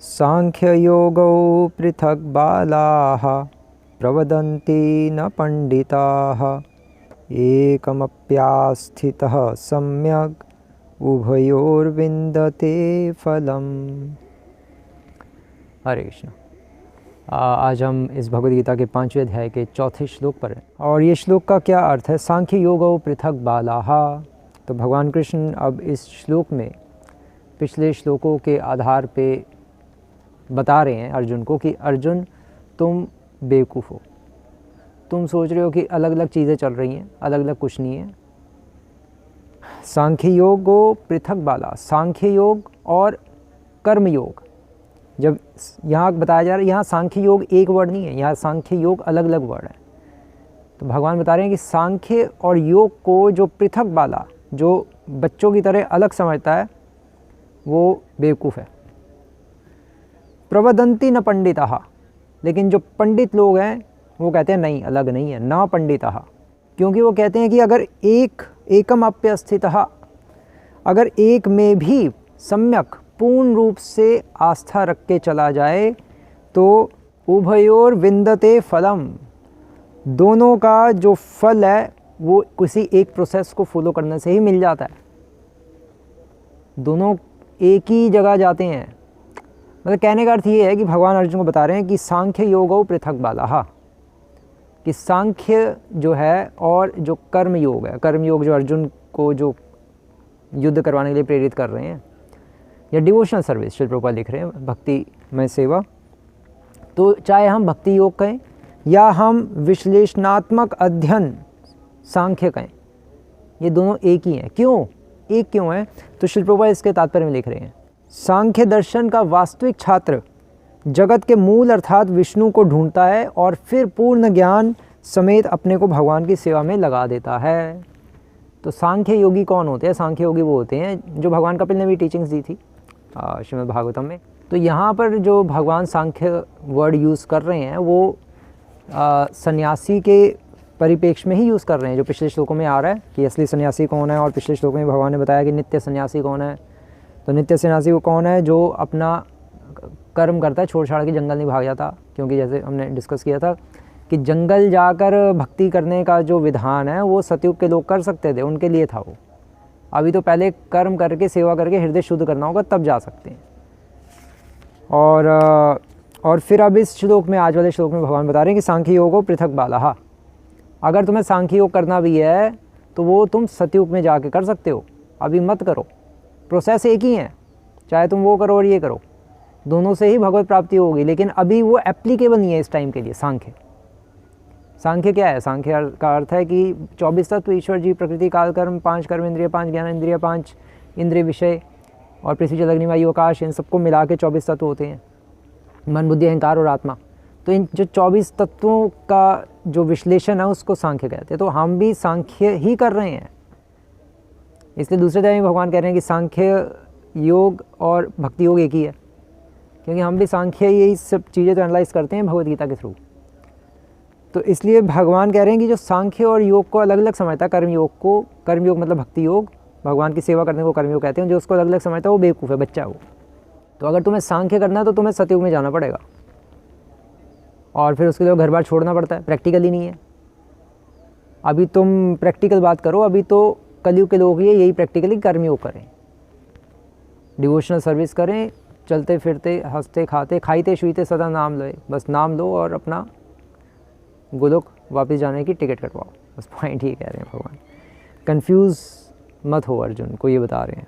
सांख्ययोगौ पृथक् बालाः प्रवदन्ति न पंडिताः एकमप्यास्थितः सम्यक् उभयोर्विन्दते फलम्। हरे कृष्ण। आज हम इस भगवद गीता के 5वें अध्याय के 4थे श्लोक पर हैं और ये श्लोक का क्या अर्थ है? सांख्य योगौ पृथक बालाः। तो भगवान कृष्ण अब इस श्लोक में पिछले श्लोकों के आधार पे बता रहे हैं अर्जुन को कि अर्जुन तुम बेवकूफ़ हो, तुम सोच रहे हो कि अलग अलग चीज़ें चल रही हैं, अलग अलग कुछ नहीं है। सांख्य योगो पृथक बाला, सांख्य योग और कर्म योग जब यहाँ बताया जा रहा है, यहाँ सांख्य योग एक वर्ड नहीं है, यहाँ सांख्य योग अलग अलग वर्ड है। तो भगवान बता रहे हैं कि सांख्य और योग को जो पृथक बाला, जो बच्चों की तरह अलग समझता है, वो बेवकूफ़ है। प्रवदन्ति न पंडिताः, लेकिन जो पंडित लोग हैं वो कहते हैं नहीं, अलग नहीं है, न पंडिताः, क्योंकि वो कहते हैं कि अगर एकम अप्यस्थितः, अगर एक में भी सम्यक पूर्ण रूप से आस्था रख के चला जाए तो उभयोर विन्दते फलम, दोनों का जो फल है वो किसी एक प्रोसेस को फॉलो करने से ही मिल जाता है। दोनों एक ही जगह जाते हैं। मतलब कहने का अर्थ ये है कि भगवान अर्जुन को बता रहे हैं कि सांख्य योगौ पृथक बालाः, कि सांख्य जो है और जो कर्म योग है, कर्म योग जो अर्जुन को जो युद्ध करवाने के लिए प्रेरित कर रहे हैं, या डिवोशनल सर्विस श्रील प्रभुपाद लिख रहे हैं, भक्ति में सेवा, तो चाहे हम भक्ति योग कहें या हम विश्लेषणात्मक अध्ययन सांख्य कहें, ये दोनों एक ही हैं। क्यों एक क्यों है? तो श्रील प्रभुपाद इसके तात्पर्य में लिख रहे हैं, सांख्य दर्शन का वास्तविक छात्र जगत के मूल अर्थात विष्णु को ढूंढता है और फिर पूर्ण ज्ञान समेत अपने को भगवान की सेवा में लगा देता है। तो सांख्य योगी कौन होते हैं? सांख्य योगी वो होते हैं जो भगवान कपिल ने भी टीचिंग्स दी थी श्रीमद् भागवतम में। तो यहाँ पर जो भगवान सांख्य वर्ड यूज़ कर रहे हैं वो सन्यासी के परिप्रेक्ष्य में ही यूज़ कर रहे हैं, जो पिछले श्लोकों में आ रहा है कि असली सन्यासी कौन है, और पिछले श्लोक में भगवान ने बताया कि नित्य सन्यासी कौन है। तो नित्य सन्यासी वो कौन है? जो अपना कर्म करता है, छोड़ छाड़ के जंगल नहीं भाग जाता, क्योंकि जैसे हमने डिस्कस किया था कि जंगल जाकर भक्ति करने का जो विधान है वो सतयुग के लोग कर सकते थे, उनके लिए था वो। अभी तो पहले कर्म करके सेवा करके हृदय शुद्ध करना होगा, तब जा सकते हैं। और फिर अब इस श्लोक में, आज वाले श्लोक में भगवान बता रहे हैं कि सांख्य योगो पृथक बालाः, अगर तुम्हें सांख्य योग करना भी है तो वो तुम सतयुग में जाके कर सकते हो, अभी मत करो। प्रोसेस एक ही है, चाहे तुम वो करो और ये करो, दोनों से ही भगवत प्राप्ति होगी, लेकिन अभी वो एप्लीकेबल नहीं है इस टाइम के लिए। सांख्य क्या है? सांख्य का अर्थ है कि 24 तत्व, ईश्वर जी, प्रकृति, काल, कर्म, 5 कर्म इंद्रिय, 5 ज्ञान इंद्रिय, 5 इंद्रिय विषय और पृथ्वी जल अग्नि वायु आकाश, इन सबको मिला के 24 तत्व होते हैं, मन बुद्धि अहंकार और आत्मा। तो इन जो 24 तत्वों का जो विश्लेषण है उसको सांख्य कहते हैं। तो हम भी सांख्य ही कर रहे हैं, इसलिए दूसरे अध्याय में भगवान कह रहे हैं कि सांख्य योग और भक्ति योग एक ही है, क्योंकि हम भी सांख्य यही सब चीज़ें तो एनालाइज करते हैं भगवद गीता के थ्रू। तो इसलिए भगवान कह रहे हैं कि जो सांख्य और योग को अलग अलग समझता है, कर्म योग मतलब भक्ति योग, भगवान की सेवा करने को कर्म योग कहते हैं, जो उसको अलग अलग समझता है वो बेवकूफ़ है, बच्चा है वो। तो अगर तुम्हें सांख्य करना है तो तुम्हें सतयुग में जाना पड़ेगा, और फिर उसके लिए घर बार छोड़ना पड़ता है, प्रैक्टिकल ही नहीं है। अभी तुम प्रैक्टिकल बात करो, अभी तो कलयुग के लोग ये यही प्रैक्टिकली कर्म योग करें, डिवोशनल सर्विस करें, चलते फिरते हंसते खाते खाईते शुईते सदा नाम लो, बस नाम लो और अपना गोलोक वापस जाने की टिकट कटवाओ। बस पॉइंट ही कह रहे हैं भगवान। कंफ्यूज मत हो अर्जुन को, ये बता रहे हैं।